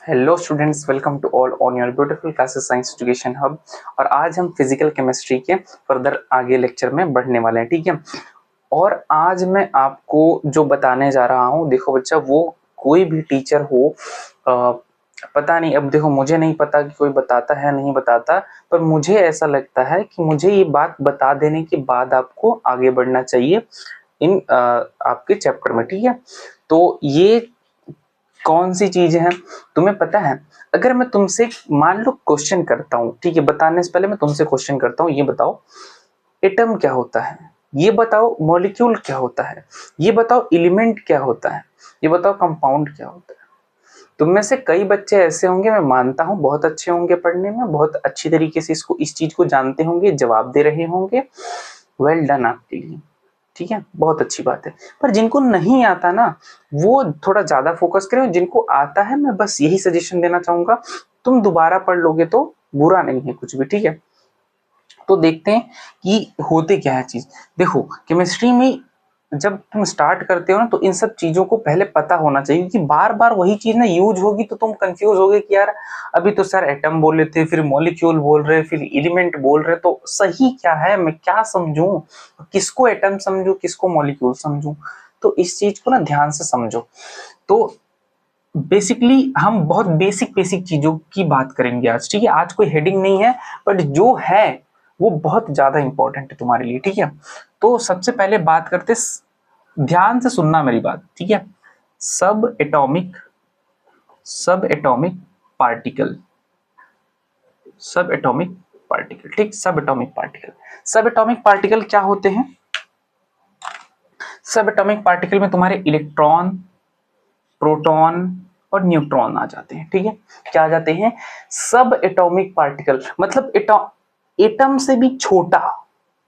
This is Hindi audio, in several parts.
Hello students, welcome to all on your beautiful classes science education hub. और आज हम फिजिकल केमिस्ट्री के फर्दर आगे लेक्चर में बढ़ने वाले हैं, ठीक है। और आज मैं आपको जो बताने जा रहा हूँ, देखो बच्चा, वो कोई भी टीचर हो, पता नहीं, अब देखो मुझे नहीं पता कि कोई बताता है नहीं बताता, पर मुझे ऐसा लगता है कि मुझे ये बात बता देने के बाद आपको आगे बढ़ना चाहिए इन आपके चैप्टर में, ठीक है। तो ये कौन सी चीज है तुम्हें पता है? अगर मैं तुमसे मान लो क्वेश्चन करता हूँ, ठीक है, बताने से पहले मैं तुमसे क्वेश्चन करता हूँ, ये बताओ एटम क्या होता है, ये बताओ मॉलिक्यूल क्या होता है, ये बताओ एलिमेंट क्या होता है, ये बताओ कंपाउंड क्या होता है। तुम में से कई बच्चे ऐसे होंगे, मैं मानता हूँ, बहुत अच्छे होंगे पढ़ने में, बहुत अच्छी तरीके से इस चीज को जानते होंगे, जवाब दे रहे होंगे। वेल डन आपके लिए, ठीक है, बहुत अच्छी बात है। पर जिनको नहीं आता ना, वो थोड़ा ज्यादा फोकस करें। जिनको आता है, मैं बस यही सजेशन देना चाहूंगा, तुम दोबारा पढ़ लोगे तो बुरा नहीं है कुछ भी, ठीक है। तो देखते हैं कि होते क्या है चीज। देखो केमिस्ट्री में जब तुम स्टार्ट करते हो ना, तो इन सब चीजों को पहले पता होना चाहिए, क्योंकि बार बार वही चीज ना यूज होगी तो तुम कंफ्यूज होगे कि यार अभी तो सर एटम बोले थे, फिर मॉलिक्यूल बोल रहे, फिर एलिमेंट बोल रहे, तो सही क्या है, मैं क्या समझूं, किसको एटम समझूं, किसको मॉलिक्यूल समझूं। तो इस चीज को ना ध्यान से समझो। तो बेसिकली हम बहुत बेसिक बेसिक चीजों की बात करेंगे आज, ठीक है। आज कोई हेडिंग नहीं है, बट जो है वो बहुत ज्यादा इंपॉर्टेंट है तुम्हारे लिए, ठीक है। तो सबसे पहले बात करते, ध्यान से सुनना मेरी बात, ठीक है। सब एटॉमिक सब एटॉमिक पार्टिकल, सब एटॉमिक पार्टिकल, ठीक, सब एटॉमिक पार्टिकल। सब एटॉमिक पार्टिकल क्या होते हैं? सब एटॉमिक पार्टिकल में तुम्हारे इलेक्ट्रॉन, प्रोटॉन और न्यूट्रॉन आ जाते हैं, ठीक है। क्या आ जाते हैं? सब एटॉमिक पार्टिकल, मतलब एटम से भी छोटा,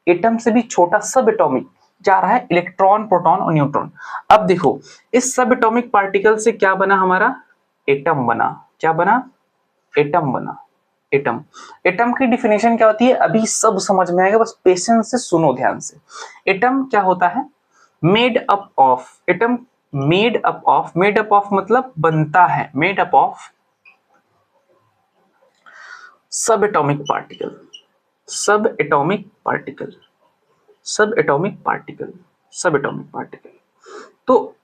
एटम से भी छोटा सब एटॉमिक जा रहा है, इलेक्ट्रॉन, प्रोटॉन और न्यूट्रॉन। अब देखो, इस सब एटॉमिक पार्टिकल से क्या बना हमारा? एटम बना। क्या बना? एटम बना। एटम, एटम की डिफिनेशन क्या होती है अभी सब समझ में आएगा, बस पेशेंस से सुनो ध्यान से। एटम क्या होता है? Made up of, atom made up of मतलब बनता है, मेड अप ऑफ सब एटॉमिक पार्टिकल, सब एटॉमिक पार्टिकल, सब एटॉमिक पार्टिकल, सब एटॉमिक पार्टिकल। तो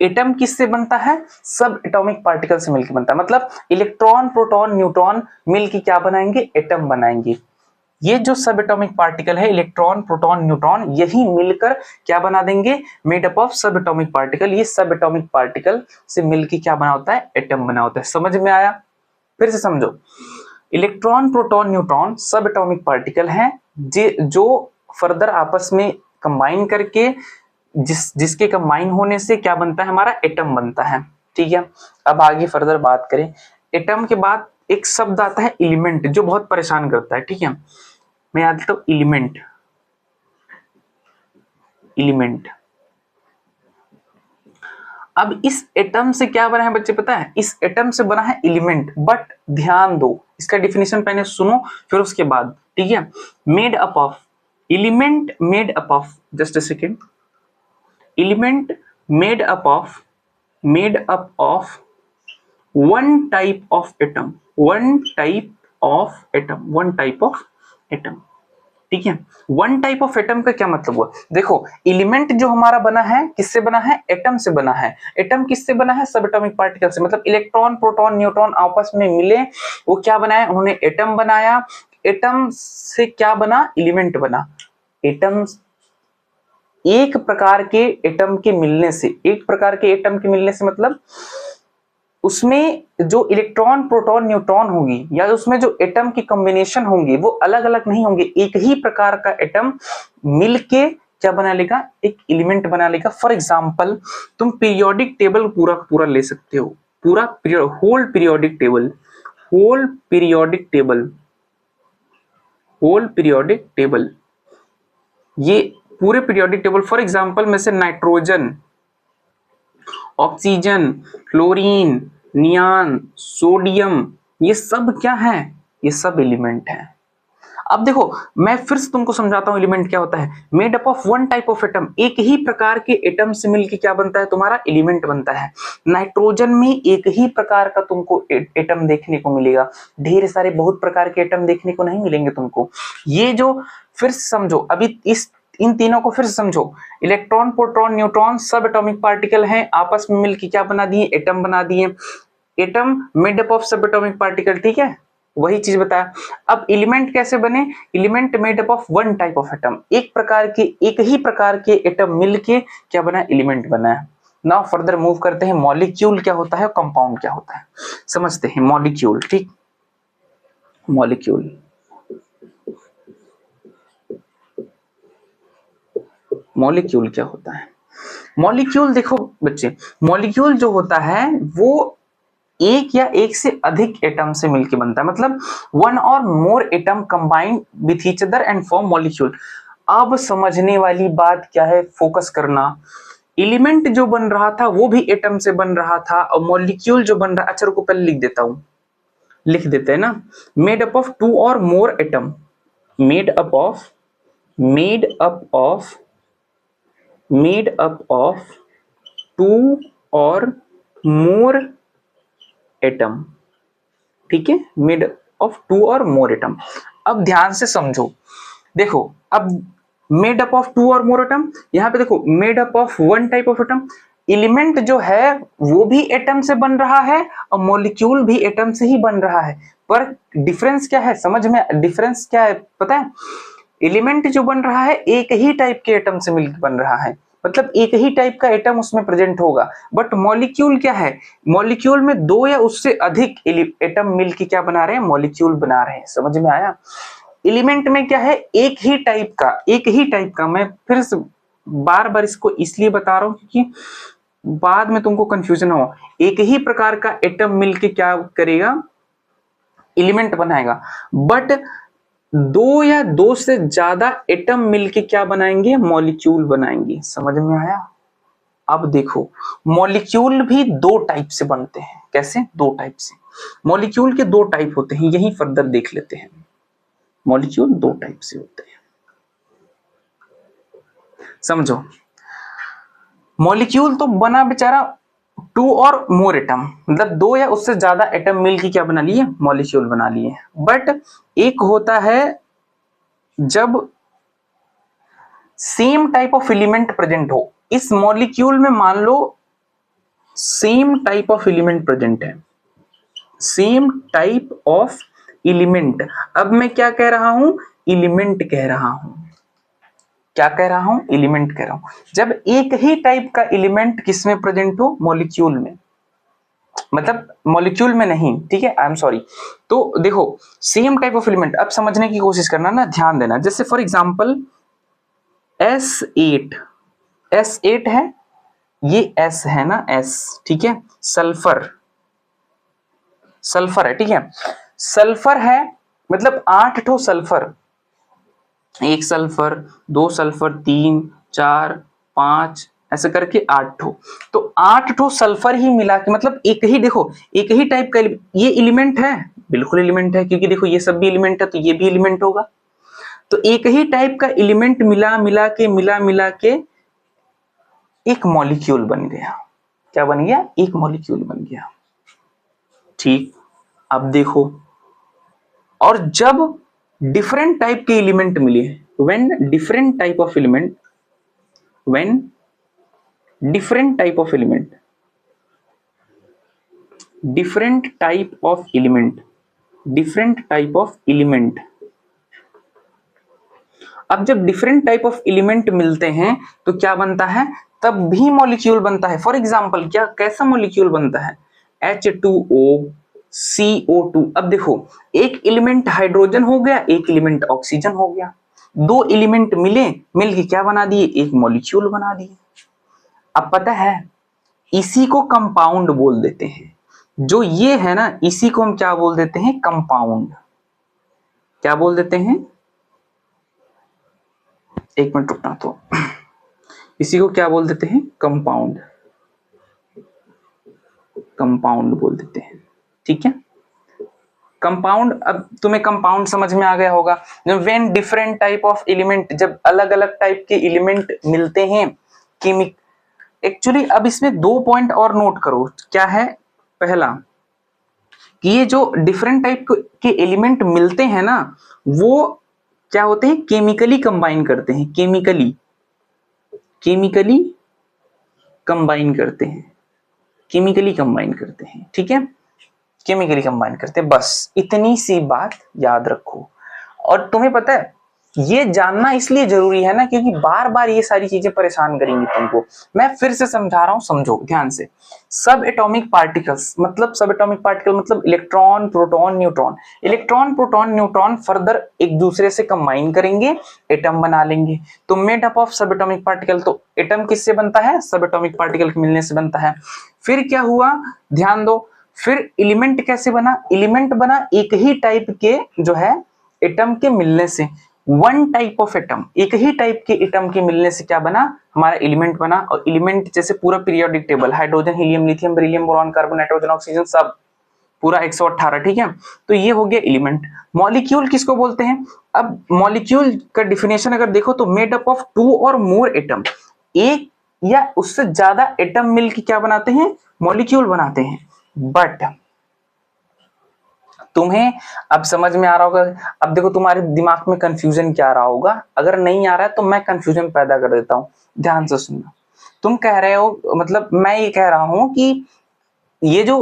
एटम किससे बनता है? सब एटॉमिक पार्टिकल से मिलकर बनता है, मतलब इलेक्ट्रॉन, प्रोटॉन, न्यूट्रॉन मिलकर क्या बनाएंगे? एटम बनाएंगे। ये जो सब एटॉमिक पार्टिकल है, इलेक्ट्रॉन, प्रोटॉन, न्यूट्रॉन, यही मिलकर क्या बना देंगे? मेड अप ऑफ सब एटॉमिक पार्टिकल। ये सब एटॉमिक पार्टिकल से मिलकर क्या बना होता है? एटम बना होता है। समझ में आया? फिर से समझो। इलेक्ट्रॉन, प्रोटॉन, न्यूट्रॉन सब एटॉमिक पार्टिकल हैं, जो फर्दर आपस में कंबाइन करके, जिसके कंबाइन होने से क्या बनता है? हमारा एटम बनता है, ठीक है। अब आगे फर्दर बात करें, एटम के बाद एक शब्द आता है एलिमेंट, जो बहुत परेशान करता है, ठीक है। मैं याद देता हूं, एलिमेंट, एलिमेंट। अब इस एटम से क्या बना है बच्चे, पता है? इस एटम से बना है एलिमेंट, बट ध्यान दो, इसका डिफिनेशन पहले सुनो, फिर उसके बाद, ठीक है। Made up of, element made up of, just a second, element made up of, made up of one type of atom, one type of atom, one type of atom, ठीक है। वन टाइप ऑफ एटम का क्या मतलब हुआ? देखो, एलिमेंट जो हमारा बना है किससे बना है? एटम से बना है। एटम किससे बना है? सब एटॉमिक पार्टिकल से, मतलब इलेक्ट्रॉन, प्रोटॉन, न्यूट्रॉन आपस में मिले, वो क्या बनाया? उन्होंने एटम बनाया। एटम से क्या बना? एलिमेंट बना। एटम, एक प्रकार के एटम के मिलने से, एक प्रकार के एटम के मिलने से मतलब उसमें जो इलेक्ट्रॉन, प्रोटॉन, न्यूट्रॉन होगी, या उसमें जो एटम की कॉम्बिनेशन होंगे, वो अलग अलग नहीं होंगे, एक ही प्रकार का एटम मिलके क्या बना लेगा? एक एलिमेंट बना लेगा। फॉर एग्जांपल, तुम पीरियोडिक टेबल पूरा पूरा ले सकते हो, पूरा whole periodic table, whole periodic table, whole periodic table, ये पूरे पीरियोडिक टेबल, फॉर एग्जांपल में से nitrogen, oxygen, chlorine, neon, sodium, ये सब क्या है? ये सब एलिमेंट है। अब देखो मैं फिर से तुमको समझाता हूं एलिमेंट क्या होता है। Made up of one type of atom, एक ही प्रकार के एटम से मिलकर क्या बनता है तुम्हारा एलिमेंट बनता है। नाइट्रोजन में एक ही प्रकार का तुमको एटम देखने को मिलेगा, ढेर सारे बहुत प्रकार के एटम देखने को नहीं मिलेंगे तुमको। ये जो फिर समझो अभी इन तीनों को फिर से समझो, इलेक्ट्रॉन प्रोटॉन न्यूट्रॉन सब एटॉमिक पार्टिकल हैं, आपस में मिलकर क्या बना दिए एटम बना दिए। एटम मेड अप ऑफ सब एटॉमिक पार्टिकल, ठीक है वही चीज बताया। अब एलिमेंट कैसे बने, element made up of one type of atom, एक ही प्रकार के एटम मिलके क्या बना एलिमेंट बना है। नाउ फर्दर मूव करते हैं, मॉलिक्यूल क्या होता है, कंपाउंड क्या होता है समझते हैं। मॉलिक्यूल, ठीक, मॉलिक्यूल मॉलिक्यूल क्या होता है। मॉलिक्यूल देखो बच्चे, मॉलिक्यूल जो होता है वो एक या एक से अधिक एटम से मिलकर बनता है, मतलब वन और more atom combined with each other and form molecule. अब समझने वाली बात क्या है, फोकस करना। एलिमेंट जो बन रहा था वो भी एटम से बन रहा था, और मॉलिक्यूल जो बन रहा, अच्छा रुको पहले लिख देता हूं, लिख देते हैं ना। Made up of two or more atom, made up of made up of made up of two or more atom, ठीक है, made of two or more atom. अब ध्यान से समझो, देखो अब made up of two or more atom, यहां पे देखो made up of one type of atom. Element जो है वो भी एटम से बन रहा है और मॉलिक्यूल भी एटम से ही बन रहा है, पर डिफरेंस क्या है, समझ में डिफरेंस क्या है पता है। एलिमेंट जो बन रहा है एक ही टाइप के एटम से मिलकर बन रहा है, मतलब एक ही टाइप का एटम उसमें प्रेजेंट होगा। बट मॉलिक्यूल क्या है, मॉलिक्यूल में दो या उससे अधिक एटम मिलकर क्या बना रहे हैं, मॉलिक्यूल बना रहे हैं। समझ में आया। एलिमेंट में क्या है, एक ही टाइप का। मैं फिर से बार बार इसको इसलिए बता रहा हूं क्योंकि बाद में तुमको कंफ्यूजन हो। एक ही प्रकार का एटम मिलके क्या करेगा, एलिमेंट बनाएगा। बट दो या दो से ज्यादा एटम मिलके क्या बनाएंगे, मॉलिक्यूल बनाएंगे। समझ में आया। अब देखो मॉलिक्यूल भी दो टाइप से बनते हैं। कैसे, दो टाइप से। मॉलिक्यूल के दो टाइप होते हैं, यही फर्दर देख लेते हैं। मॉलिक्यूल दो टाइप से होते हैं, समझो। मॉलिक्यूल तो बना बेचारा टू और मोर एटम, मतलब दो या उससे ज्यादा एटम मिलके क्या बना लिए, मॉलिक्यूल बना लिए। बट एक होता है जब same type of element present हो। इस मॉलिक्यूल में मान लो same type of element present है, सेम टाइप ऑफ एलिमेंट। अब मैं क्या कह रहा हूं, एलिमेंट कह रहा हूं। क्या कह रहा हूं, एलिमेंट कह रहा हूं। जब एक ही टाइप का एलिमेंट किसमें प्रेजेंट हो, मॉलिक्यूल में, मतलब मॉलिक्यूल में नहीं, ठीक है, आई एम सॉरी। तो देखो सेम टाइप ऑफ एलिमेंट, अब समझने की कोशिश करना ना, ध्यान देना। जैसे फॉर एग्जांपल S8, S8 है, ये S है ना, S, ठीक है। सल्फर, सल्फर है, ठीक है। सल्फर है मतलब 8 ठो सल्फर, एक सल्फर, दो सल्फर, तीन, चार, पांच, ऐसे करके 8 ठो। तो 8 ठो सल्फर ही मिला के, मतलब एक ही, देखो एक ही टाइप का ये एलिमेंट है, बिल्कुल एलिमेंट है, क्योंकि देखो ये सब भी एलिमेंट है तो ये भी एलिमेंट होगा। तो एक ही टाइप का एलिमेंट मिला मिला के एक मॉलिक्यूल बन गया। क्या बन गया, एक मॉलिक्यूल बन गया, ठीक। अब देखो, और जब डिफरेंट टाइप के एलिमेंट मिले, when different type of element, when different type of element, different type of element, different type of element. अब जब डिफरेंट टाइप ऑफ एलिमेंट मिलते हैं तो क्या बनता है, तब भी मॉलिक्यूल बनता है। फॉर एग्जांपल क्या, कैसा मॉलिक्यूल बनता है, H2O, CO2। अब देखो एक एलिमेंट हाइड्रोजन हो गया, एक एलिमेंट ऑक्सीजन हो गया, दो एलिमेंट मिलके क्या बना दिए, एक मॉलिक्यूल बना दिए। अब पता है इसी को कंपाउंड बोल देते हैं। जो ये है ना, इसी को हम क्या बोल देते हैं, कंपाउंड। क्या बोल देते हैं, एक मिनट रुकना, तो इसी को क्या बोल देते हैं, कंपाउंड, कंपाउंड बोल देते हैं, ठीक है। कंपाउंड, अब तुम्हें कंपाउंड समझ में आ गया होगा। When different type of element, जब अलग अलग टाइप के एलिमेंट मिलते हैं केमिक, एक्चुअली अब इसमें 2 पॉइंट और नोट करो। क्या है? पहला कि ये जो डिफरेंट टाइप के एलिमेंट मिलते हैं ना, वो क्या होते हैं? केमिकली कंबाइन करते हैं, केमिकली कंबाइन करते हैं, केमिकली कंबाइन करते हैं, ठीक है, केमिकली कंबाइन करते हैं। बस इतनी सी बात याद रखो। और तुम्हें पता है ये जानना इसलिए जरूरी है ना, क्योंकि बार बार ये सारी चीजें परेशान करेंगी तुमको। मैं फिर से समझा रहा हूं, समझो ध्यान से। सब एटॉमिक पार्टिकल्स मतलब, सब एटॉमिक पार्टिकल मतलब electron, proton, neutron. Electron, proton, neutron further एक दूसरे से कंबाइन करेंगे, एटम बना लेंगे। तो मेड अप ऑफ सब एटॉमिक पार्टिकल, तो एटम किससे बनता है? सब एटॉमिक पार्टिकल के मिलने से बनता है। फिर क्या हुआ? ध्यान दो। फिर एलिमेंट कैसे बना? एलिमेंट बना एक ही टाइप के जो है एटम के मिलने से। वन टाइप ऑफ एटम, एक ही टाइप के एटम के मिलने से क्या बना? हमारा एलिमेंट बना। और एलिमेंट जैसे पूरा periodic table, hydrogen, helium, lithium, beryllium, boron, carbon, nitrogen, oxygen, सब पूरा 118, ठीक है। तो ये हो गया एलिमेंट। मॉलिक्यूल किसको बोलते हैं? अब मॉलिक्यूल का डिफिनेशन अगर देखो तो मेड अप ऑफ 2 और मोर एटम, एक या उससे ज्यादा एटम मिलकर क्या बनाते हैं? मॉलिक्यूल बनाते हैं। बट तुम्हें अब समझ में आ रहा होगा। अब देखो तुम्हारे दिमाग में कंफ्यूजन क्या आ रहा होगा, अगर नहीं आ रहा है तो मैं कंफ्यूजन पैदा कर देता हूं, ध्यान से सुनना। तुम कह रहे हो, मतलब मैं ये कह रहा हूं कि ये जो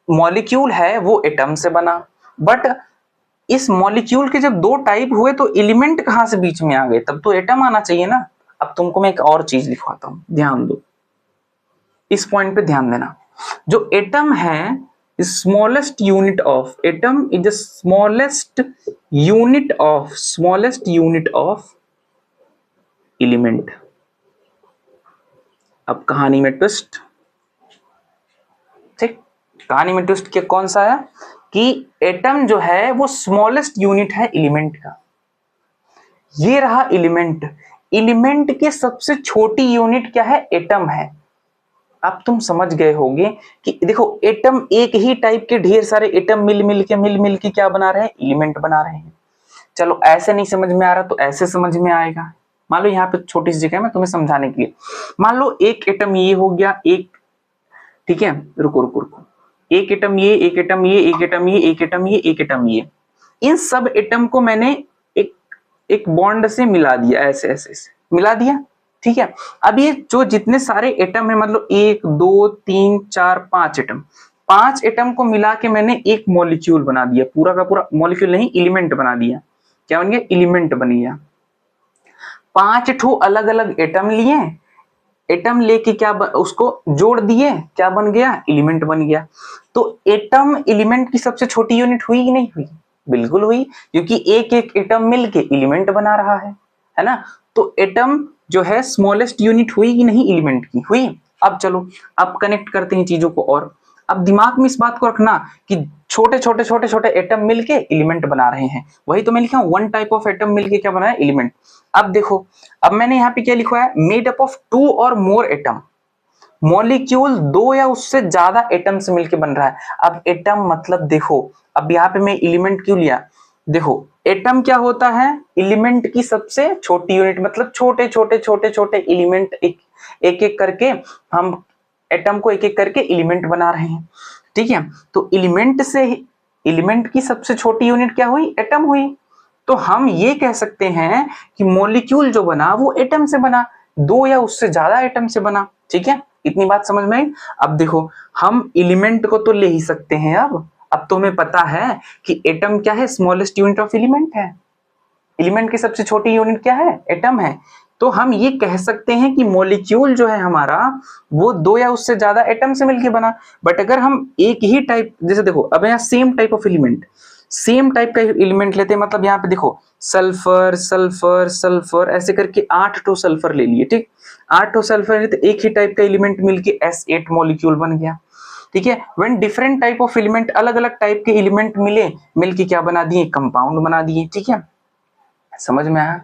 मॉलिक्यूल है वो एटम से बना, बट इस मॉलिक्यूल के जब 2 टाइप हुए तो एलिमेंट कहां से बीच में आ गए? तब तो एटम आना चाहिए ना। अब तुमको मैं एक और चीज लिखवाता हूं, ध्यान दो, इस पॉइंट पे ध्यान देना। जो एटम है, smallest unit of atom is the smallest unit of element। अब कहानी में ट्विस्ट, ठीक, कहानी में ट्विस्ट क्या कौन सा है कि एटम जो है वो स्मॉलेस्ट यूनिट है एलिमेंट का। ये रहा एलिमेंट, एलिमेंट की सबसे छोटी यूनिट क्या है? एटम है। अब तुम समझ गए होगे कि देखो एटम, एक ही टाइप के ढेर सारे एटम मिल मिल के क्या बना रहे हैं? एलिमेंट बना रहे हैं। चलो ऐसे नहीं समझ में आ रहा तो ऐसे समझ में आएगा। मान लो यहाँ पे छोटी सी जगह मैं तुम्हें समझाने के लिए, मान लो एक एटम ये हो गया, एक, ठीक है, रुको रुको रुको, एक एटम ये, एक एटम ये, एक एटम ये, एक एटम ये, एक एटम ये, इन सब एटम को मैंने एक एक बॉन्ड से मिला दिया, ऐसे ऐसे ऐसे मिला दिया, ठीक है। अब ये जो जितने सारे एटम है, मतलब 1 2 3 4 5 एटम, 5 एटम को मिला के मैंने एक मॉलिक्यूल बना दिया, पूरा का पूरा मॉलिक्यूल नहीं, एलिमेंट बना दिया। क्या बन गया? एलिमेंट बन गया। 5 ठो अलग अलग एटम लिए, एटम लेके क्या उसको जोड़ दिए, क्या बन गया? एलिमेंट बन गया। तो एटम एलिमेंट की सबसे छोटी यूनिट हुई कि नहीं हुई? बिल्कुल हुई, क्योंकि एक एक एटम मिलके एलिमेंट बना रहा है ना। तो एटम जो है स्मॉलेस्ट यूनिट हुई कि नहीं? एलिमेंट की हुई। अब चलो, अब कनेक्ट करते हैं चीजों को। और अब दिमाग में इस बात को रखना कि छोटे छोटे छोटे छोटे एटम मिलके एलिमेंट बना रहे हैं। वही तो मैं लिखा हूं, वन टाइप ऑफ एटम मिलके क्या बना है? एलिमेंट। अब देखो, अब मैंने यहाँ पे क्या लिखा है? मेड अप ऑफ 2 और मोर एटम। मॉलिक्यूल 2 या उससे ज्यादा एटम से मिलके बन रहा है। अब एटम मतलब देखो, अब यहाँ पे मैं एलिमेंट क्यों लिया? देखो एटम क्या होता है? एलिमेंट की सबसे छोटी यूनिट, मतलब छोटे छोटे छोटे छोटे एलिमेंट, एक एक करके हम एटम को एक एक करके एलिमेंट बना रहे हैं, ठीक है। तो एलिमेंट से, एलिमेंट की सबसे छोटी यूनिट क्या हुई? एटम हुई। तो हम ये कह सकते हैं कि मॉलिक्यूल जो बना वो एटम से बना, 2 या उससे ज्यादा एटम से बना, ठीक है। इतनी बात समझ में आई। अब देखो, हम एलिमेंट को तो ले ही सकते हैं। अब तो हमें पता है कि एटम क्या है? स्मॉलेस्ट यूनिट ऑफ एलिमेंट है। एलिमेंट की सबसे छोटी यूनिट क्या है? एटम है। तो हम ये कह सकते हैं कि मॉलिक्यूल जो है हमारा, वो 2 या उससे ज्यादा एटम से मिलकर बना। बट अगर हम एक ही टाइप, जैसे देखो अब यहाँ same type of element, same type का एलिमेंट लेते हैं, मतलब यहाँ पे देखो सल्फर सल्फर सल्फर ऐसे करके 8 ठो सल्फर ले लिए, ठीक। 8 ठो सल्फर तो एक ही टाइप का एलिमेंट मिलके S8 मॉलिक्यूल बन गया, ठीक है। When different type of element, अलग अलग टाइप के एलिमेंट मिलके क्या बना दिए? कंपाउंड बना दिए, ठीक है। समझ में आया?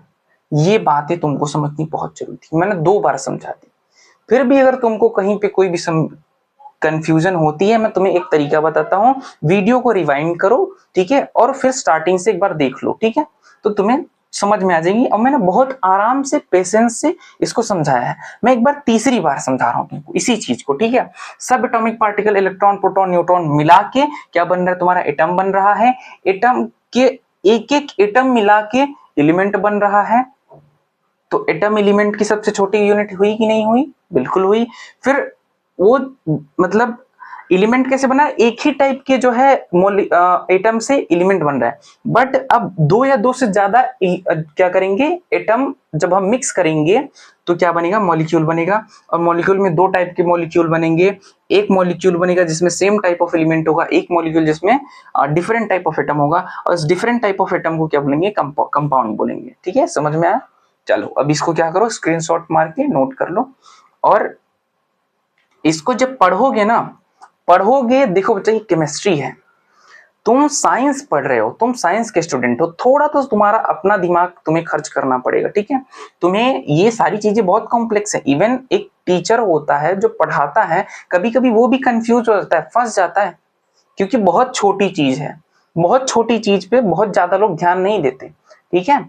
ये बातें तुमको समझनी बहुत जरूरी थी, मैंने 2 बार समझा दी। फिर भी अगर तुमको कहीं पे कोई भी कंफ्यूजन होती है, मैं तुम्हें एक तरीका बताता हूँ, वीडियो को रिवाइंड करो, ठीक है, और फिर स्टार्टिंग से एक बार देख लो, ठीक है, तो तुम्हें समझ में आ जाएगी। और मैंने बहुत आराम से पेशेंस से इसको समझाया है। मैं एक बार तीसरी बार समझा रहा हूँ तुमको इसी चीज को, ठीक है। सब atomic particle, electron, proton, neutron मिला के क्या बन रहा है, तुम्हारा एटम बन रहा है। एटम के एक एक एटम मिला के एलिमेंट बन रहा है। तो एटम एलिमेंट की सबसे छोटी यूनिट हुई कि नहीं हुई? बिल्कुल हुई। फिर वो मतलब एलिमेंट कैसे बना? एक ही टाइप के जो है एटम से एलिमेंट बन रहा है। बट अब दो या दो से ज्यादा क्या करेंगे, एटम जब हम मिक्स करेंगे तो क्या बनेगा? मॉलिक्यूल बनेगा। और मॉलिक्यूल में दो टाइप के मॉलिक्यूल बनेंगे। एक मॉलिक्यूल बनेगा जिसमें सेम टाइप ऑफ एलिमेंट होगा, एक मॉलिक्यूल जिसमें डिफरेंट टाइप ऑफ एटम होगा। और इस डिफरेंट टाइप ऑफ एटम को क्या बोलेंगे? कंपाउंड बोलेंगे। ठीक है, समझ में आया? चलो अब इसको क्या करो, स्क्रीनशॉट मार के नोट कर लो। और इसको जब पढ़ोगे ना, पढ़ोगे, देखो बच्चा ये केमिस्ट्री है, तुम साइंस पढ़ रहे हो, तुम साइंस के स्टूडेंट हो, थोड़ा तो तुम्हारा अपना दिमाग तुम्हें खर्च करना पड़ेगा, ठीक है। तुम्हें ये सारी चीजें बहुत कॉम्प्लेक्स है। इवन एक टीचर होता है जो पढ़ाता है, कभी कभी वो भी कंफ्यूज हो जाता है, फंस जाता है, क्योंकि बहुत छोटी चीज है। बहुत छोटी चीज पे बहुत ज्यादा लोग ध्यान नहीं देते, ठीक है।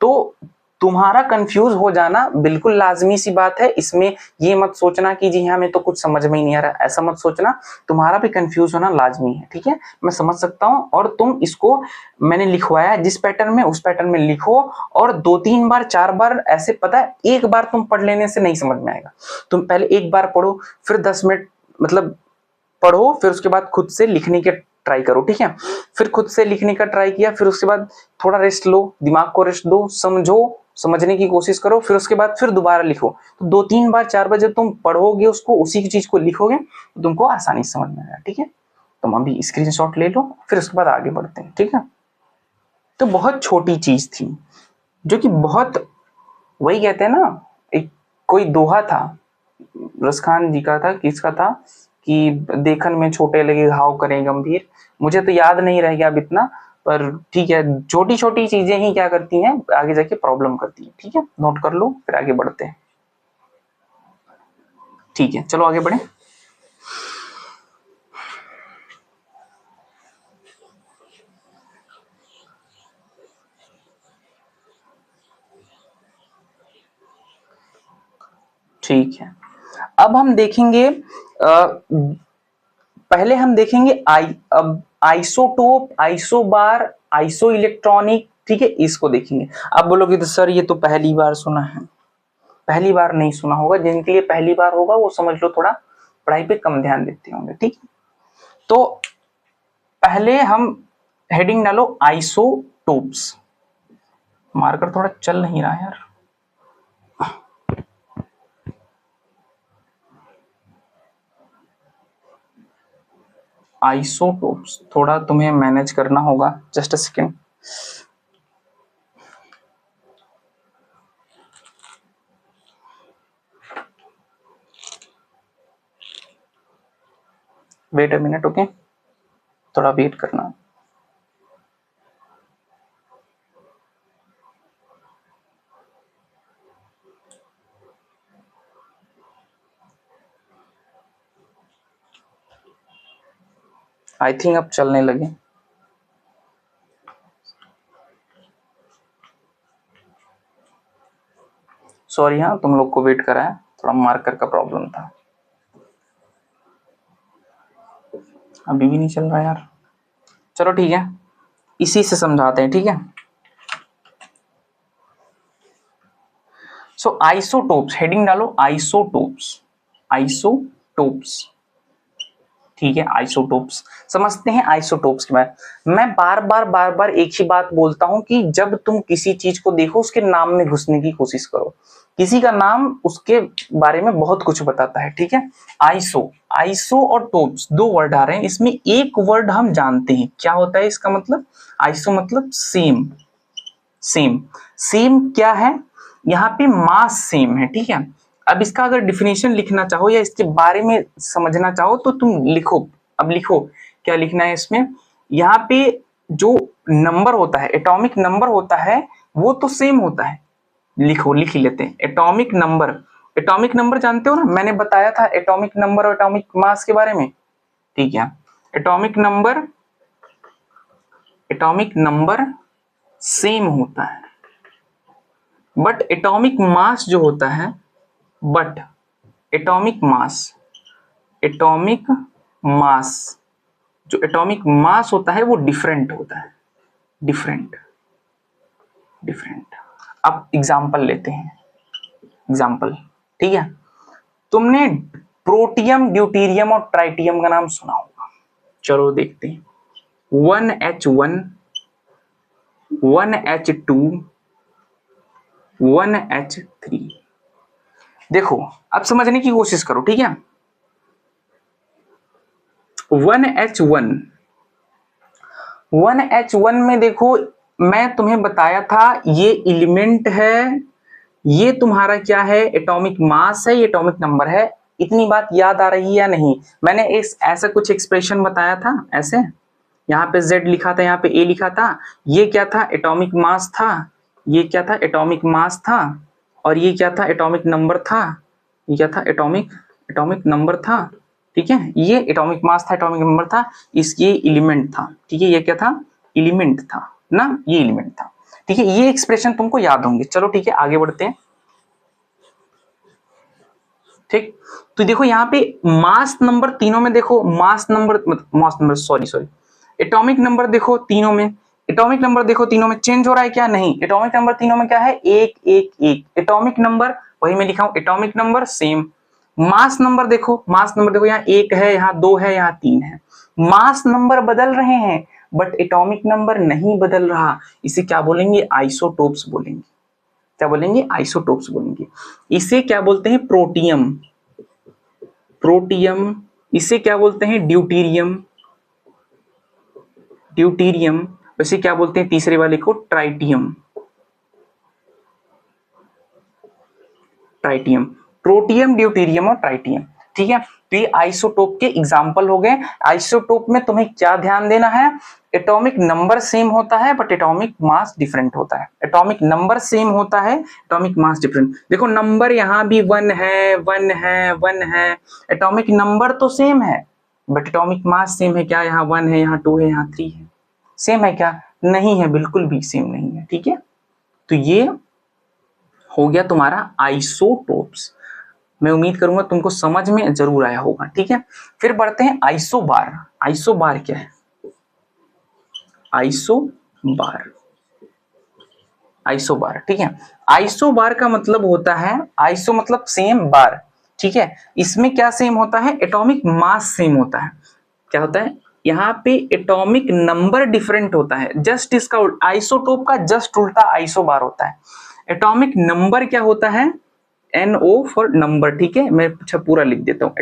तो तुम्हारा कंफ्यूज हो जाना बिल्कुल लाजमी सी बात है। इसमें ये मत सोचना कि जी हाँ हमें तो कुछ समझ में ही नहीं आ रहा, ऐसा मत सोचना। तुम्हारा भी कंफ्यूज होना लाजमी है, ठीक है, मैं समझ सकता हूँ। और तुम इसको मैंने लिखवाया जिस पैटर्न में, उस पैटर्न में लिखो। और 2-3 बार 4 बार ऐसे, पता है एक बार तुम पढ़ लेने से नहीं समझ में आएगा। तुम पहले एक बार पढ़ो, फिर 10 मिनट मतलब पढ़ो, फिर उसके बाद खुद से लिखने के ट्राई करो, ठीक है। फिर खुद से लिखने का ट्राई किया, फिर उसके बाद थोड़ा रेस्ट लो, दिमाग को रेस्ट दो, समझो, समझने की कोशिश करो, फिर उसके बाद फिर दोबारा लिखो। तो 2-3 बार 4 बार जब तुम पढ़ोगे उसको, उसी की चीज को लिखोगे, तो तुमको आसानी से समझ में आएगा, ठीक है। तुम अभी स्क्रीनशॉट ले लो, फिर उसके बाद आगे बढ़ते हैं, ठीक है। तो बहुत छोटी चीज थी जो कि बहुत, वही कहते हैं ना, एक कोई दोहा था, रस खान जी का था, किसका था, कि देखन में छोटे लगे घाव करें गंभीर। मुझे तो याद नहीं रह गया अब इतना, पर ठीक है, छोटी छोटी चीजें ही क्या करती हैं, आगे जाके प्रॉब्लम करती है, ठीक है। नोट कर लो, फिर आगे बढ़ते हैं, ठीक है। चलो आगे बढ़े। ठीक है, अब हम देखेंगे पहले हम देखेंगे अब आइसोटोप, आइसोबार, आइसो इलेक्ट्रॉनिक, ठीक है, इसको देखेंगे। अब बोलोगे तो सर ये तो पहली बार सुना है। पहली बार नहीं सुना होगा, जिनके लिए पहली बार होगा वो समझ लो थोड़ा पढ़ाई पे कम ध्यान देते होंगे, ठीक है। तो पहले हम हेडिंग डालो आइसोटोप्स। मार्कर थोड़ा चल नहीं रहा यार। आइसोटोप्स थोड़ा तुम्हें मैनेज करना होगा, just a second. Wait a minute, okay, थोड़ा वेट करना। आई थिंक अब चलने लगे। सॉरी हाँ, तुम लोग को वेट कराया, थोड़ा मार्कर का प्रॉब्लम था। अभी भी नहीं चल रहा यार। चलो ठीक है, इसी से समझाते हैं, ठीक है। सो आइसोटोप्स, हेडिंग डालो आइसोटोप्स। आइसोटोप्स, ठीक है, आइसोटोप्स समझते हैं। आइसोटोप्स के बारे में मैं बार बार एक ही बात बोलता हूं कि जब तुम किसी चीज को देखो उसके नाम में घुसने की कोशिश करो। किसी का नाम उसके बारे में बहुत कुछ बताता है, ठीक है। आइसो, आइसो और टोप्स दो वर्ड आ रहे हैं, इसमें एक वर्ड हम जानते हैं क्या होता है इसका मतलब। आइसो मतलब सेम। सेम, सेम क्या है, यहाँ पे मास सेम है, ठीक है। अब इसका अगर डिफिनेशन लिखना चाहो या इसके बारे में समझना चाहो तो तुम लिखो। अब लिखो क्या लिखना है इसमें। यहाँ पे जो नंबर होता है, एटॉमिक नंबर होता है, वो तो सेम होता है। लिखो, लिख लेते हैं एटॉमिक नंबर। एटॉमिक नंबर जानते हो ना, मैंने बताया था एटॉमिक नंबर और एटॉमिक मास के बारे में, ठीक है। एटॉमिक नंबर सेम होता है, बट एटॉमिक मास जो होता है, बट एटॉमिक मास जो एटॉमिक मास होता है वो डिफरेंट होता है, डिफरेंट। अब एग्जांपल लेते हैं, एग्जांपल, ठीक है। तुमने प्रोटियम, ड्यूटीरियम और ट्राइटियम का नाम सुना होगा, चलो देखते हैं। 1H1, 1H2, 1H3। देखो अब समझने की कोशिश करो, ठीक है। 1H1 में देखो, मैं तुम्हें बताया था ये एलिमेंट है, ये तुम्हारा क्या है, एटॉमिक मास है, ये एटॉमिक नंबर है। इतनी बात याद आ रही है या नहीं? मैंने इस ऐसा कुछ एक्सप्रेशन बताया था, ऐसे यहाँ पे Z लिखा था, यहाँ पे A लिखा था। ये क्या था, एटॉमिक मास था। ये क्या था, एटॉमिक मास था। और ये क्या था, एटॉमिक नंबर था। ये क्या था, एटॉमिक नंबर था, ठीक है। ये एटॉमिक मास था, एटॉमिक नंबर था, ये एलिमेंट था, ठीक है। ये क्या था, एलिमेंट था ना, ये एलिमेंट था, ठीक है। ये एक्सप्रेशन तुमको याद होंगे। चलो ठीक है, आगे बढ़ते हैं, ठीक। तो देखो यहाँ पे मास नंबर तीनों में देखो, एटॉमिक नंबर देखो तीनों में, एटॉमिक नंबर देखो तीनों में चेंज हो रहा है क्या? नहीं, एटॉमिक नंबर तीनों में क्या है, एक एक एक। एटॉमिक नंबर वही मैं लिखा हूं, atomic number same. Mass number देखो, यहाँ एक है, यहाँ दो है, यहाँ तीन है। मास नंबर बदल रहे हैं, बट एटॉमिक नंबर नहीं बदल रहा। इसे क्या बोलेंगे, आइसोटोप्स बोलेंगे। क्या बोलेंगे, आइसोटोप्स बोलेंगे। इसे क्या बोलते हैं, प्रोटियम। इसे क्या बोलते हैं, ड्यूटीरियम। वैसे क्या बोलते हैं तीसरे वाले को, ट्राइटियम। प्रोटियम, ड्यूटीरियम और ट्राइटियम, ठीक है। तो ये आइसोटोप के एग्जाम्पल हो गए। आइसोटोप में तुम्हें क्या ध्यान देना है, एटॉमिक नंबर सेम होता है बट एटॉमिक मास डिफरेंट होता है। एटॉमिक नंबर सेम होता है, एटॉमिक मास डिफरेंट। देखो नंबर यहाँ भी 1 है, 1 है, 1 है। एटॉमिक नंबर तो सेम है बट एटॉमिक मास सेम है क्या? यहाँ 1 है, यहाँ 2 है, यहाँ 3 है। सेम है क्या? नहीं है, बिल्कुल भी सेम नहीं है, ठीक है। तो ये हो गया तुम्हारा आइसोटोप्स। मैं उम्मीद करूंगा तुमको समझ में जरूर आया होगा, ठीक है। फिर बढ़ते हैं आइसोबार। आइसोबार क्या है, आइसोबार, ठीक है। आइसोबार का मतलब होता है, आइसो मतलब सेम, बार, ठीक है। इसमें क्या सेम होता है, एटॉमिक मास सेम होता है। क्या होता है, यहाँ पे एटॉमिक नंबर डिफरेंट होता है, जस्ट इसका आइसोटोप का जस्ट उल्टा आइसोबार होता है। एटॉमिक नंबर क्या होता है, NO फॉर नंबर, ठीक है। मैं अच्छा पूरा लिख देता हूं,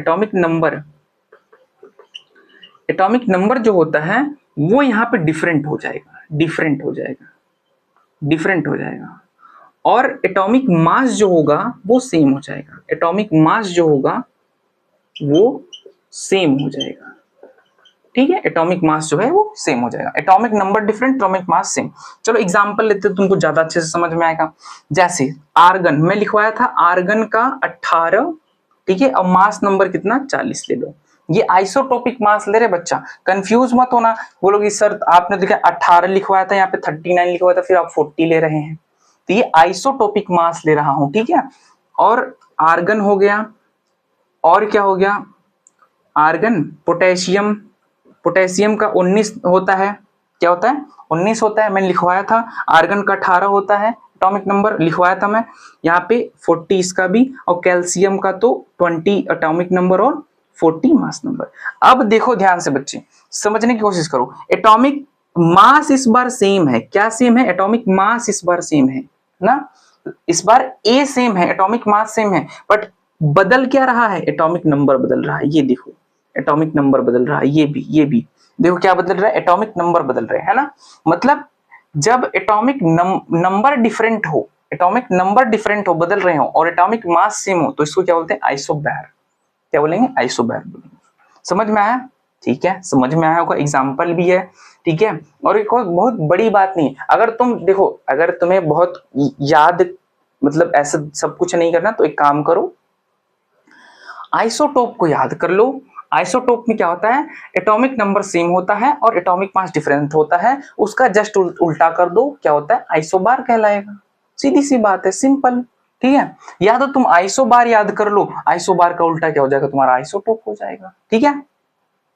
एटॉमिक नंबर जो होता है वो यहाँ पे डिफरेंट हो जाएगा। और एटॉमिक मास जो होगा वो सेम हो जाएगा, ठीक है। एटॉमिक मास जो है वो सेम हो जाएगा, atomic number different, atomic mass same. चलो एग्जांपल लेते हैं, तुमको ज्यादा अच्छे से समझ में आएगा। जैसे आर्गन मैं लिखवाया था, आर्गन का 18, ठीक है। और मास नंबर कितना, 40 ले लो। ये आइसोटोपिक मास ले रहे बच्चा, कंफ्यूज मत होना। बोलोगे सर आपने देखा 18 लिखवाया था, यहाँ पे 39 लिखवाया था, फिर आप 40 ले रहे हैं। तो ये आइसोटोपिक मास ले रहा हूं, ठीक है। और आर्गन हो गया, और क्या हो गया, आर्गन, पोटेशियम का 19 होता है। क्या होता है, 19 होता है, मैंने लिखवाया था। आर्गन का 18 होता है, एटॉमिक नंबर लिखवाया था मैं यहाँ पे, 40 इसका भी। और कैल्शियम का तो 20 एटॉमिक नंबर और 40 मास नंबर। अब देखो ध्यान से बच्चे, समझने की कोशिश करो। एटॉमिक मास इस बार सेम है, क्या सेम है, एटॉमिक मास इस बार सेम है ना। इस बार ए सेम है, एटॉमिक मास सेम है, बट बदल क्या रहा है, एटॉमिक नंबर बदल रहा है। ये देखो एटॉमिक नंबर बदल रहा है, ये भी देखो क्या बदल रहा है, एटॉमिक नंबर बदल रहे हैं ना। मतलब जब एटॉमिक नंबर डिफरेंट हो, बदल रहे हो, और एटॉमिक मास सेम हो, तो इसको क्या बोलते हैं, आइसोबार। क्या बोलेंगे, आइसोबार बोलेंगे। समझ में आया, ठीक है, समझ में आया होगा, एग्जाम्पल भी है, ठीक है। और एक बहुत बड़ी बात नहीं, अगर तुम देखो, अगर तुम्हें बहुत याद मतलब ऐसा सब कुछ नहीं करना, तो एक काम करो, आइसोटोप को याद कर लो। आइसोटोप में क्या होता है, एटॉमिक नंबर सेम होता है और एटॉमिक मास डिफरेंट होता है, उसका जस्ट उल्टा कर दो, क्या होता है, आइसोबार कहलाएगा। सीधी सी बात है, सिंपल। ठीक है, या तो तुम आइसोबार याद कर लो, आइसोबार का उल्टा क्या हो जाएगा, तुम्हारा आइसोटोप हो जाएगा। ठीक है,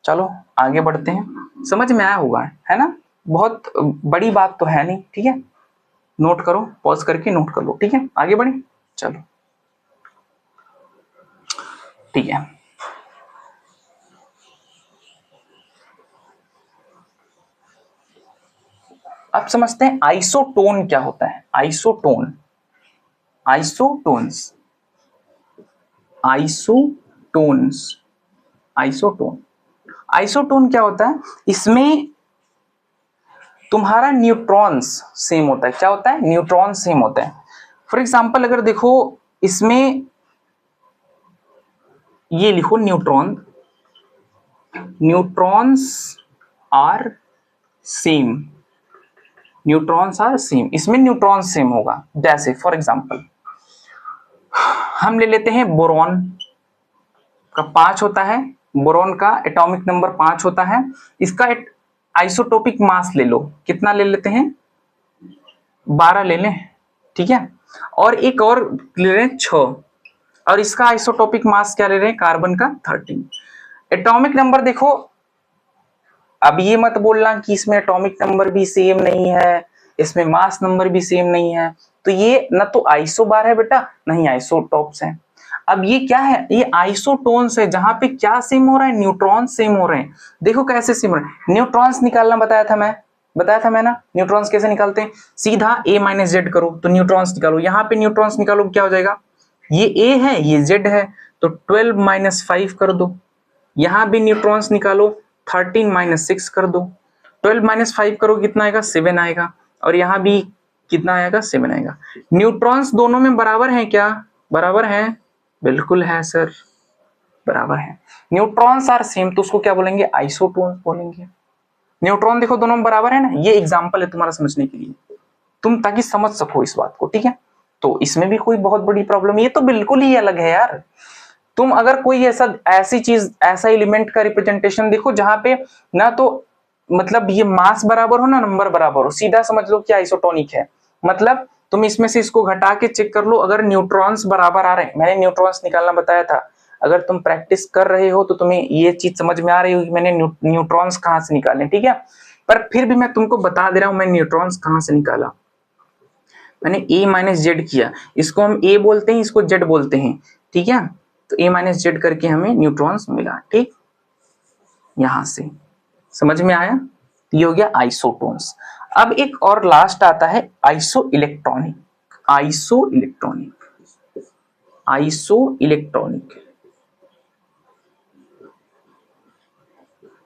चलो आगे बढ़ते हैं। समझ में आया होगा, है ना, बहुत बड़ी बात तो है नहीं। ठीक है, नोट करो, पॉज करके नोट कर लो। ठीक है, आगे बढ़े, चलो ठीक है। अब समझते हैं आइसोटोन क्या होता है। Isotone, isotones, isotones, isotone, isotone क्या होता है, इसमें तुम्हारा न्यूट्रॉन्स सेम होता है। क्या होता है, न्यूट्रॉन सेम होता है। फॉर एग्जांपल अगर देखो इसमें ये लिखो neutron, neutrons are same, neutrons are same, इसमें न्यूट्रॉन सेम होगा। जैसे फॉर एग्जांपल हम ले लेते हैं बोरॉन का 5 होता है, बोरॉन का एटॉमिक नंबर 5 होता है, इसका आइसोटोपिक मास ले लो, कितना ले लेते हैं, 12 ले लें। ठीक है, और एक और ले रहे हैं 6, और इसका आइसोटोपिक मास क्या ले रहे हैं, कार्बन का 13। एटॉमिक नंबर देखो, अब ये मत बोलना कि इसमें एटॉमिक नंबर भी सेम नहीं है, इसमें मास नंबर भी सेम नहीं है, तो ये न तो आइसोबार है बेटा, नहीं आइसोटॉप्स है। अब ये क्या है, ये आइसोटोन्स है, जहां पे क्या सेम हो रहा है, न्यूट्रॉन सेम हो रहे हैं। देखो कैसे सेम हो रहे हैं, न्यूट्रॉन्स निकालना बताया था मैं ना, न्यूट्रॉन्स कैसे निकालते हैं, सीधा a माइनस जेड करो तो न्यूट्रॉन्स निकालो, यहाँ पे न्यूट्रॉन्स निकालो क्या हो जाएगा, ये a है ये z है, तो 12 माइनस 5 कर दो, यहाँ भी न्यूट्रॉन्स निकालो, 13 माइनस 6 कर दो, 12 माइनस 5 करो कितना आएगा, 7 आएगा, और यहाँ भी कितना आएगा, 7 आएगा। न्यूट्रॉन्स दोनों में बराबर है क्या, बराबर है, बिल्कुल है सर, बराबर है। न्यूट्रॉन्स आर सेम तो उसको क्या बोलेंगे, आइसोटोन्स बोलेंगे। न्यूट्रॉन देखो दोनों में बराबर है ना, ये एग्जांपल है तुम्हारा समझने के लिए, तुम ताकि समझ सको इस बात को। ठीक है, तो इसमें भी कोई बहुत बड़ी प्रॉब्लम, ये तो बिल्कुल ही अलग है यार। तुम अगर कोई ऐसी चीज, ऐसा एलिमेंट का रिप्रेजेंटेशन देखो जहां पे ना तो मतलब ये मास बराबर हो ना नंबर बराबर हो, सीधा समझ लो कि आइसोटोनिक है। मतलब तुम इसमें से इसको घटा के चेक कर लो, अगर न्यूट्रॉन्स बराबर आ रहे हैं, मैंने न्यूट्रॉन्स निकालना बताया था, अगर तुम प्रैक्टिस कर रहे हो तो तुम्हें ये चीज समझ में आ रही हो कि मैंने न्यूट्रॉन्स कहां से निकाले। ठीक है, पर फिर भी मैं तुमको बता दे रहा हूं मैं न्यूट्रॉन्स कहां से निकाला। मैंने a माइनस जेड किया, इसको हम a बोलते हैं, इसको z बोलते हैं। ठीक है, तो a माइनस जेड करके हमें न्यूट्रॉन्स मिला। ठीक, यहां से समझ में आया, ये हो गया आइसोटोन्स। अब एक और लास्ट आता है isoelectronic, isoelectronic, isoelectronic,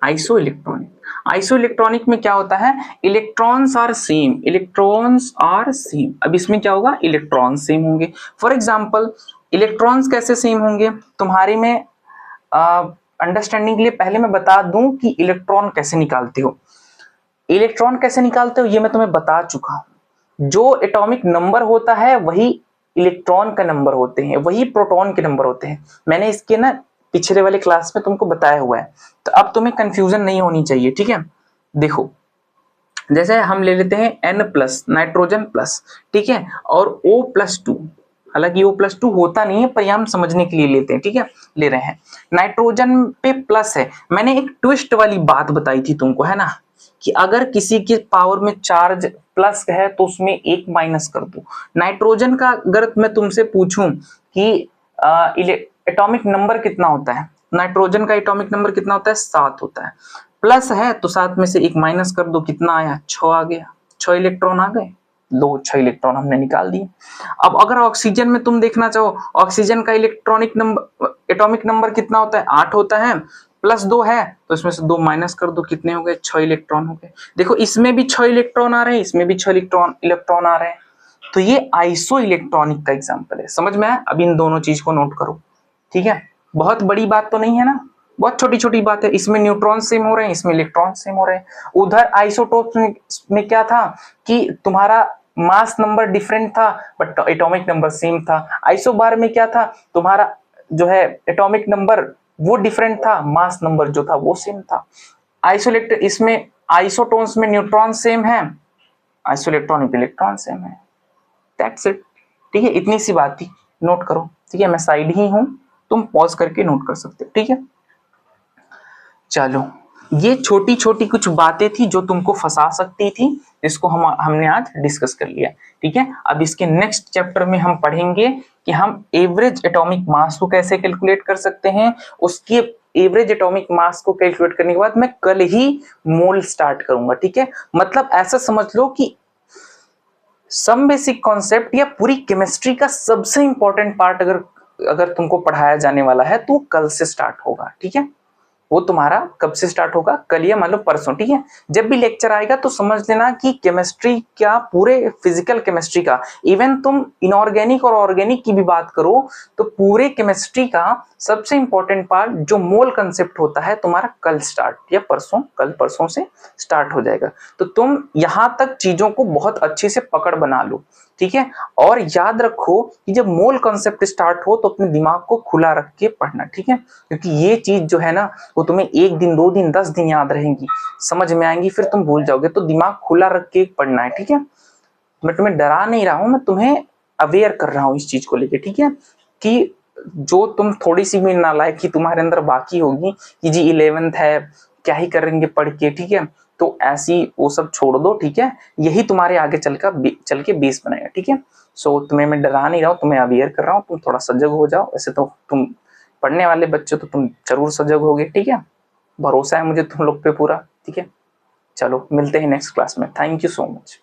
isoelectronic. Isoelectronic में क्या होता है, electrons are same, electrons are same. अब इसमें क्या होगा, इलेक्ट्रॉन सेम होंगे। फॉर एग्जांपल इलेक्ट्रॉन्स कैसे सेम होंगे, तुम्हारे में अंडरस्टैंडिंग के लिए पहले मैं बता दूं कि इलेक्ट्रॉन कैसे निकालते हो। इलेक्ट्रॉन कैसे निकालते हो ये मैं तुम्हें बता चुका हूं, जो एटॉमिक नंबर होता है वही इलेक्ट्रॉन का नंबर होते हैं, वही प्रोटॉन के नंबर होते हैं। मैंने इसके ना पिछले वाले क्लास में तुमको बताया हुआ है, तो अब तुम्हें कंफ्यूजन नहीं होनी चाहिए। ठीक है, देखो जैसे हम ले लेते हैं N प्लस, नाइट्रोजन प्लस, ठीक है, और O प्लस 2, हालांकि O प्लस 2 होता नहीं है पर हम समझने के लिए लेते हैं। ठीक है, ले रहे हैं, नाइट्रोजन पे प्लस है। मैंने एक ट्विस्ट वाली बात बताई थी तुमको, है ना, कि अगर किसी के पावर में चार्ज प्लस है तो उसमें एक माइनस कर दो। नाइट्रोजन का अगर मैं तुमसे पूछूं कि एटॉमिक नंबर कितना होता है, नाइट्रोजन का एटॉमिक नंबर कितना होता है, 7 होता है, प्लस है तो 7 में से एक माइनस कर दो, कितना आया, 6 आ गया, 6 इलेक्ट्रॉन आ गए, 6 इलेक्ट्रॉन हमने निकाल दिए। अब अगर ऑक्सीजन में तुम देखना चाहो, ऑक्सीजन का इलेक्ट्रॉनिक नंबर, एटॉमिक नंबर कितना होता है, 8 होता है, प्लस 2 है तो इसमें से 2 माइनस कर दो, कितने हो गए, 6 इलेक्ट्रॉन हो गए। देखो इसमें भी 6 इलेक्ट्रॉन आ रहे हैं, इसमें भी 6 इलेक्ट्रॉन आ रहे हैं, तो ये आइसो इलेक्ट्रॉनिक का एग्जाम्पल है। समझ में आया, अब इन दोनों चीज को नोट करो। ठीक है, बहुत बड़ी बात तो नहीं है ना, बहुत छोटी छोटी बात है। इसमें न्यूट्रॉन सेम हो रहे हैं, इसमें इलेक्ट्रॉन सेम हो रहे हैं। उधर आइसोटोप्स में क्या था कि तुम्हारा मास नंबर डिफरेंट था बट एटॉमिक नंबर सेम था। आइसोबार में क्या था, तुम्हारा जो है एटॉमिक नंबर वो डिफरेंट था, मास नंबर जो था वो सेम था। आइसोलेट इसमें आइसोटोन्स में न्यूट्रॉन सेम है, आइसोइलेक्ट्रॉन में इलेक्ट्रॉन सेम है। That's it. ठीक है, इतनी सी बात थी, नोट करो। ठीक है, मैं साइड ही हूं, तुम पॉज करके नोट कर सकते हो। ठीक है, चलो ये छोटी छोटी कुछ बातें थी जो तुमको फंसा सकती थी, जिसको हमने आज डिस्कस कर लिया। ठीक है, अब इसके नेक्स्ट चैप्टर में हम पढ़ेंगे कि हम एवरेज एटॉमिक मास को कैसे कैलकुलेट कर सकते हैं। उसके एवरेज एटॉमिक मास को कैलकुलेट करने के बाद मैं कल ही मोल स्टार्ट करूंगा। ठीक है, मतलब ऐसा समझ लो कि सम बेसिक कॉन्सेप्ट या पूरी केमिस्ट्री का सबसे इंपॉर्टेंट पार्ट अगर अगर तुमको पढ़ाया जाने वाला है तो कल से स्टार्ट होगा। ठीक है, वो तुम्हारा कब से स्टार्ट होगा, कल या मतलब परसों। ठीक है, जब भी लेक्चर आएगा तो समझ लेना कि केमिस्ट्री क्या, पूरे फिजिकल केमिस्ट्री का, इवन तुम इनऑर्गेनिक और ऑर्गेनिक की भी बात करो तो पूरे केमिस्ट्री का सबसे इंपॉर्टेंट पार्ट जो मोल कंसेप्ट होता है तुम्हारा कल स्टार्ट या परसों, कल परसों से स्टार्ट हो जाएगा। तो तुम यहां तक चीजों को बहुत अच्छे से पकड़ बना लो। ठीक है, और याद रखो कि जब मोल कंसेप्ट स्टार्ट हो तो अपने दिमाग को खुला रख के पढ़ना। ठीक है, क्योंकि ये चीज जो है ना वो तुम्हें 1 दिन 2 दिन 10 दिन याद रहेंगी, समझ में आएंगी, फिर तुम भूल जाओगे। तो दिमाग खुला रख के पढ़ना है। ठीक है, मैं तुम्हें डरा नहीं रहा हूं, मैं तुम्हें अवेयर कर रहा हूं इस चीज को लेके। ठीक है, कि जो तुम थोड़ी सी भी नालायकी तुम्हारे अंदर बाकी होगी कि जी 11th है, क्या ही करेंगे पढ़ के। ठीक है, तो ऐसी वो सब छोड़ दो। ठीक है, यही तुम्हारे आगे चल के बेस बनाएगा। ठीक है, सो तुम्हें मैं डरा नहीं रहा हूँ, तुम्हें अवेयर कर रहा हूँ, तुम थोड़ा सजग हो जाओ। वैसे तो तुम पढ़ने वाले बच्चे तो तुम जरूर सजग होगे। ठीक है, भरोसा है मुझे तुम लोग पे पूरा। ठीक है, चलो मिलते हैं नेक्स्ट क्लास में। Thank you so much.